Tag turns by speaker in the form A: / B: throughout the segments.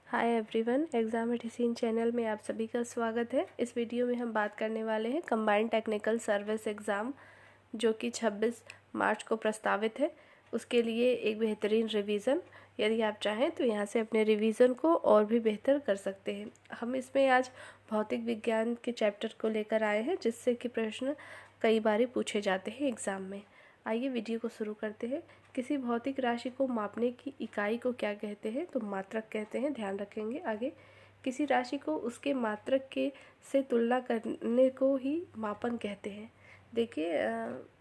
A: Hi everyone, exam Edison channel में आप सभी का स्वागत है। इस वीडियो में हम बात करने वाले हैं कंबाइंड टेक्निकल सर्विस एग्ज़ाम जो कि 26 मार्च को प्रस्तावित है। उसके लिए एक बेहतरीन रिवीजन, यदि आप चाहें तो यहाँ से अपने रिवीजन को और भी बेहतर कर सकते हैं। हम इसमें आज भौतिक विज्ञान के चैप्टर को लेकर आए हैं, जिससे कि प्रश्न कई बार पूछे जाते हैं एग्ज़ाम में। आइए वीडियो को शुरू करते हैं। किसी भौतिक राशि को मापने की इकाई को क्या कहते हैं? तो मात्रक कहते हैं। ध्यान रखेंगे। आगे, किसी राशि को उसके मात्रक के से तुलना करने को ही मापन कहते हैं। देखिए,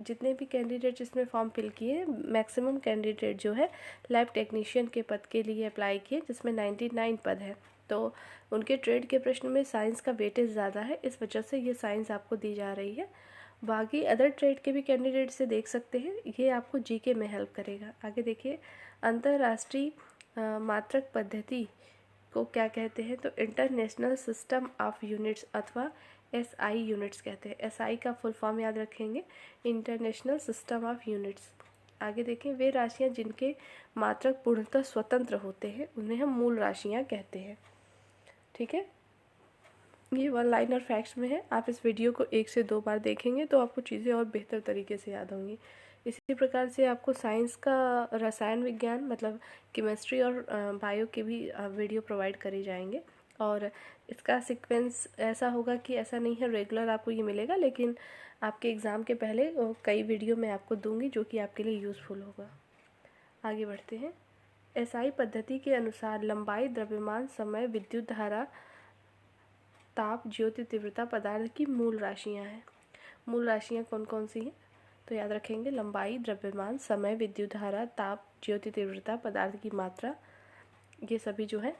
A: जितने भी कैंडिडेट इसमें फॉर्म फिल किए, मैक्सिमम कैंडिडेट जो है लैब टेक्नीशियन के पद के लिए अप्लाई किए, जिसमें 99 पद है। तो उनके ट्रेड के प्रश्न में साइंस का वेटेज ज़्यादा है, इस वजह से ये साइंस आपको दी जा रही है। बाकी अदर ट्रेड के भी कैंडिडेट से देख सकते हैं, ये आपको जीके में हेल्प करेगा। आगे देखिए, अंतर्राष्ट्रीय मात्रक पद्धति को क्या कहते हैं? तो इंटरनेशनल सिस्टम ऑफ यूनिट्स अथवा एसआई यूनिट्स कहते हैं। एसआई का फुल फॉर्म याद रखेंगे, इंटरनेशनल सिस्टम ऑफ यूनिट्स। आगे देखें, वे राशियां जिनके मात्रक पूर्णतः स्वतंत्र होते हैं उन्हें हम मूल राशियां कहते हैं। ठीक है, ये वन लाइनर फैक्ट्स में है। आप इस वीडियो को 1 से 2 बार देखेंगे तो आपको चीज़ें और बेहतर तरीके से याद होंगी। इसी प्रकार से आपको साइंस का रसायन विज्ञान मतलब केमिस्ट्री और बायो के भी वीडियो प्रोवाइड करे जाएंगे। और इसका सीक्वेंस ऐसा होगा कि ऐसा नहीं है रेगुलर आपको ये मिलेगा, लेकिन आपके एग्ज़ाम के पहले कई वीडियो मैं आपको दूंगी जो कि आपके लिए यूज़फुल होगा। आगे बढ़ते हैं। एसआई पद्धति के अनुसार लंबाई, द्रव्यमान, समय, विद्युत धारा, ताप, ज्योति तीव्रता पदार्थ की मूल राशियां हैं। मूल राशियां कौन कौन सी हैं? तो याद रखेंगे, लंबाई, द्रव्यमान, समय, विद्युत धारा, ताप, ज्योति तीव्रता, पदार्थ की मात्रा, ये सभी जो है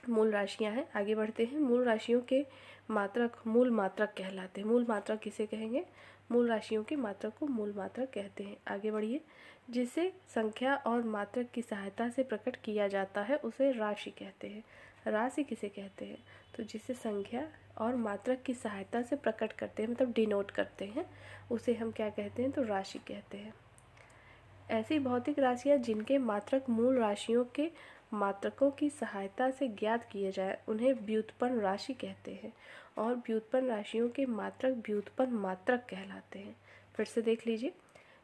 A: मूल राशियां हैं। आगे बढ़ते हैं। मूल राशियों के मात्रक मूल मात्रक कहलाते हैं। मूल मात्रक किसे कहेंगे? मूल राशियों के मात्रक को मूल मात्रक कहते हैं। आगे बढ़िए। जिसे संख्या और मात्रक की सहायता से प्रकट किया जाता है उसे राशि कहते हैं। राशि किसे कहते हैं? तो जिसे संख्या और मात्रक की सहायता से प्रकट करते हैं, मतलब डिनोट करते हैं, उसे हम क्या कहते हैं? तो राशि कहते हैं। ऐसी भौतिक राशियाँ जिनके मात्रक मूल राशियों के मात्रकों की सहायता से ज्ञात किए जाए उन्हें व्युत्पन्न राशि कहते हैं, और व्युत्पन्न राशियों के मात्रक व्युत्पन्न मात्रक कहलाते हैं। फिर से देख लीजिए।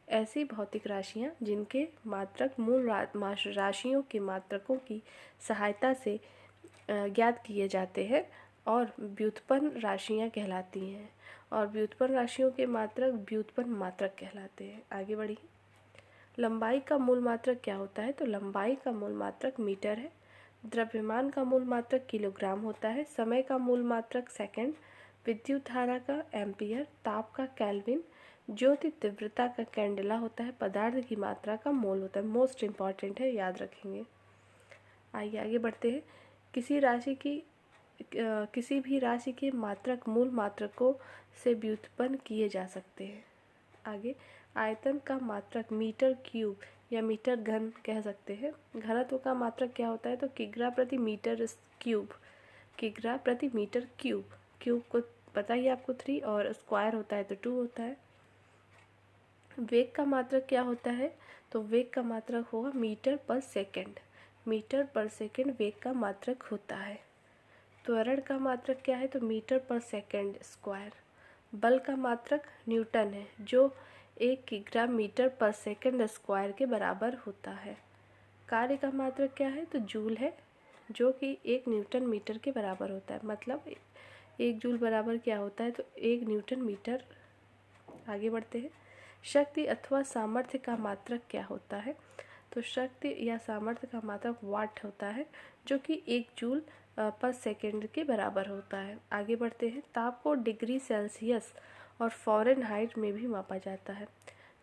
A: ऐसी भौतिक राशियाँ जिनके मात्रक मूल राशियों के मात्रकों की सहायता से ज्ञात किए जाते हैं और व्युत्पन्न राशियाँ कहलाती हैं, और व्युत्पन्न राशियों के मात्रक व्युत्पन्न मात्रक कहलाते हैं। आगे बढ़िए। लंबाई का मूल मात्रक क्या होता है? तो लंबाई का मूल मात्रक मीटर है। द्रव्यमान का मूल मात्रक किलोग्राम होता है। समय का मूल मात्रक सेकंड, विद्युत धारा का एम्पियर, ताप का केल्विन, ज्योति तीव्रता का कैंडेला होता है, पदार्थ की मात्रा का मोल होता है। मोस्ट इम्पॉर्टेंट है, याद रखेंगे। आइए आगे बढ़ते हैं। किसी भी राशि के मात्रक मूल मात्रकों से व्युत्पन्न किए जा सकते हैं। आगे, आयतन का मात्रक मीटर क्यूब या मीटर घन कह सकते हैं। घनत्व का मात्रक क्या होता है? तो किग्रा प्रति मीटर क्यूब। किग्रा प्रति मीटर क्यूब। क्यूब को पता ही आपको 3, और स्क्वायर होता है तो 2 होता है। वेग का मात्रक क्या होता है? तो वेग का मात्रक होगा मीटर पर सेकेंड। मीटर पर सेकेंड वेग का मात्रक होता है। त्वरण का मात्रक क्या है? तो मीटर पर सेकेंड स्क्वायर। बल का मात्रक न्यूटन है, जो 1 किग्रा मीटर पर सेकेंड स्क्वायर के बराबर होता है। कार्य का मात्रक क्या है? तो जूल है, जो कि 1 न्यूटन मीटर के बराबर होता है। मतलब 1 जूल बराबर क्या होता है? तो 1 न्यूटन मीटर। आगे बढ़ते हैं। शक्ति अथवा सामर्थ्य का मात्रक क्या होता है? तो शक्ति या सामर्थ्य का मात्रक वाट होता है, जो कि 1 जूल पर सेकेंड के बराबर होता है। आगे बढ़ते हैं। ताप को डिग्री सेल्सियस और फ़ारेनहाइट में भी मापा जाता है।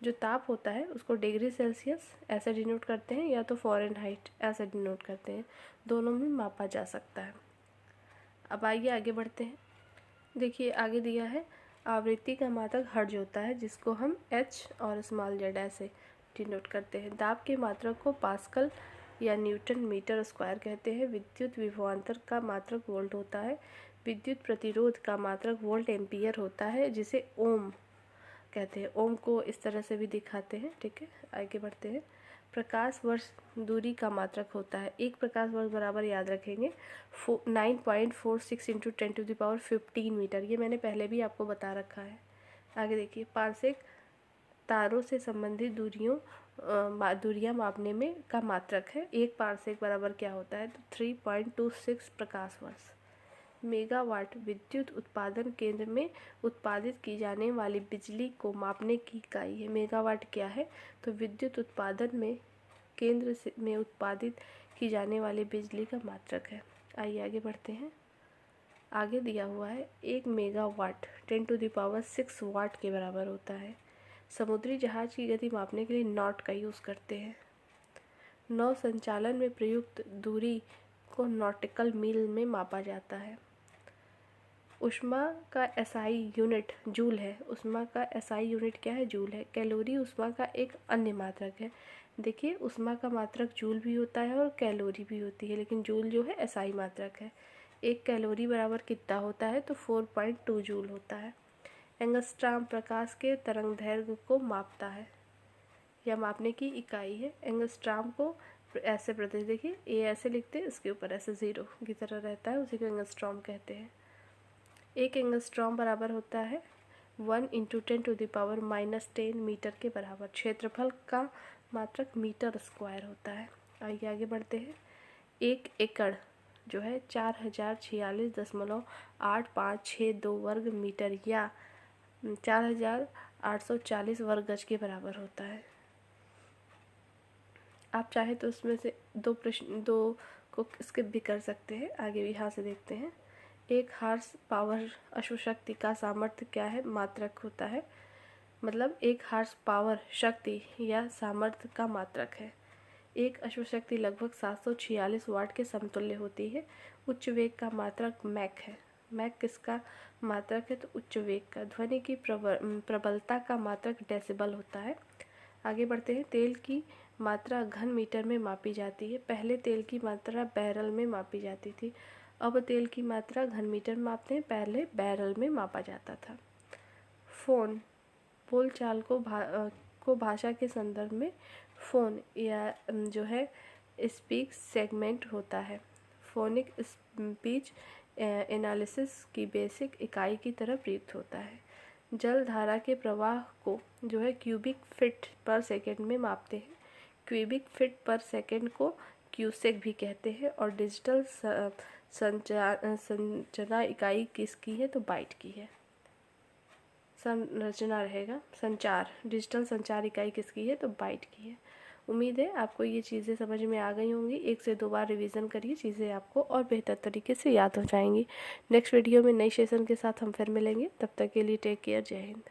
A: जो ताप होता है उसको डिग्री सेल्सियस ऐसे डिनोट करते हैं, या तो फ़ारेनहाइट ऐसे डिनोट करते हैं। दोनों में मापा जा सकता है। अब आइए आगे बढ़ते हैं। देखिए, आगे दिया है आवृत्ति का मात्रक हर्ट्ज होता है, जिसको हम एच और स्मॉल जेड ऐसे डिनोट करते हैं। दाब के मात्रक को पास्कल या न्यूटन मीटर स्क्वायर कहते हैं। विद्युत विभवांतर का मात्रक वोल्ट होता है। विद्युत प्रतिरोध का मात्रक वोल्ट एम्पियर होता है, जिसे ओम कहते हैं। ओम को इस तरह से भी दिखाते हैं। ठीक है, आगे बढ़ते हैं। प्रकाश वर्ष दूरी का मात्रक होता है। एक प्रकाश वर्ष बराबर याद रखेंगे 9.46 इंटू 10⁻15 मीटर। ये मैंने पहले भी आपको बता रखा है। आगे देखिए, पारसेक तारों से संबंधित दूरियां मापने में का मात्रक है। एक पारसेक बराबर क्या होता है, तो 3.26 प्रकाश वर्ष। मेगावाट विद्युत उत्पादन केंद्र में उत्पादित की जाने वाली बिजली को मापने की इकाई है। मेगावाट क्या है, तो विद्युत उत्पादन में केंद्र में उत्पादित की जाने वाली बिजली का मात्रक है। आइए आगे बढ़ते हैं। आगे दिया हुआ है 1 मेगावाट 10⁻6 वाट के बराबर होता है। समुद्री जहाज की गति मापने के लिए नॉट का यूज़ करते हैं। नौ संचालन में प्रयुक्त दूरी को नॉटिकल मील में मापा जाता है। ऊष्मा का एसआई यूनिट जूल है। ऊष्मा का एसआई यूनिट क्या है, जूल है। कैलोरी ऊष्मा का एक अन्य मात्रक है। देखिए, ऊष्मा का मात्रक जूल भी होता है और कैलोरी भी होती है, लेकिन जूल जो है एसआई मात्रक है। एक कैलोरी बराबर कितना होता है, तो 4.2 जूल होता है। एंगस्ट्रॉम प्रकाश के तरंग दैर्घ्य को मापता है या मापने की इकाई है। एंगस्ट्रॉम को ऐसे प्रति देखिए, ए ऐसे लिखते हैं, इसके ऊपर ऐसे 0 की तरह रहता है, उसी को एंगस्ट्रॉम कहते हैं। एक एंगस्ट्रॉम बराबर होता है 1 × 10⁻−10 मीटर के बराबर। क्षेत्रफल का मात्रक मीटर स्क्वायर होता है। आइए आगे बढ़ते हैं। 1 एकड़ जो है 4046.8562 वर्ग मीटर या 4840 वर्ग गज के बराबर होता है। आप चाहे तो उसमें से दो को स्किप भी कर सकते हैं। आगे भी यहाँ से देखते हैं। 1 हार्स पावर अश्वशक्ति का सामर्थ्य क्या है, मात्रक होता है। मतलब 1 हार्स पावर शक्ति या सामर्थ्य का मात्रक है। एक अश्वशक्ति लगभग 746 वाट के समतुल्य होती है। उच्च वेग का मात्रक मैक है। मैक किसका मात्रक है, तो उच्च वेग का। ध्वनि की प्रबलता का मात्रक डेसिबल होता है। आगे बढ़ते हैं। तेल की मात्रा घन मीटर में मापी जाती है। पहले तेल की मात्रा बैरल में मापी जाती थी, अब तेल की मात्रा घन मीटर में मापते हैं, पहले बैरल में मापा जाता था। फोन बोलचाल को भाषा के संदर्भ में फोन या जो है स्पीच सेगमेंट होता है। फोनिक स्पीच एनालिसिस की बेसिक इकाई की तरह प्रयुक्त होता है। जल धारा के प्रवाह को जो है क्यूबिक फीट पर सेकेंड में मापते हैं। क्यूबिक फीट पर सेकेंड को क्यूसेक भी कहते हैं। और डिजिटल संरचना इकाई किसकी है, तो बाइट की है। संरचना रहेगा संचार, डिजिटल संचार इकाई किसकी है, तो बाइट की है। उम्मीद है आपको ये चीज़ें समझ में आ गई होंगी। 1 से 2 बार रिवीजन करिए, चीज़ें आपको और बेहतर तरीके से याद हो जाएंगी। नेक्स्ट वीडियो में नई सेशन के साथ हम फिर मिलेंगे। तब तक के लिए टेक केयर, जय हिंद।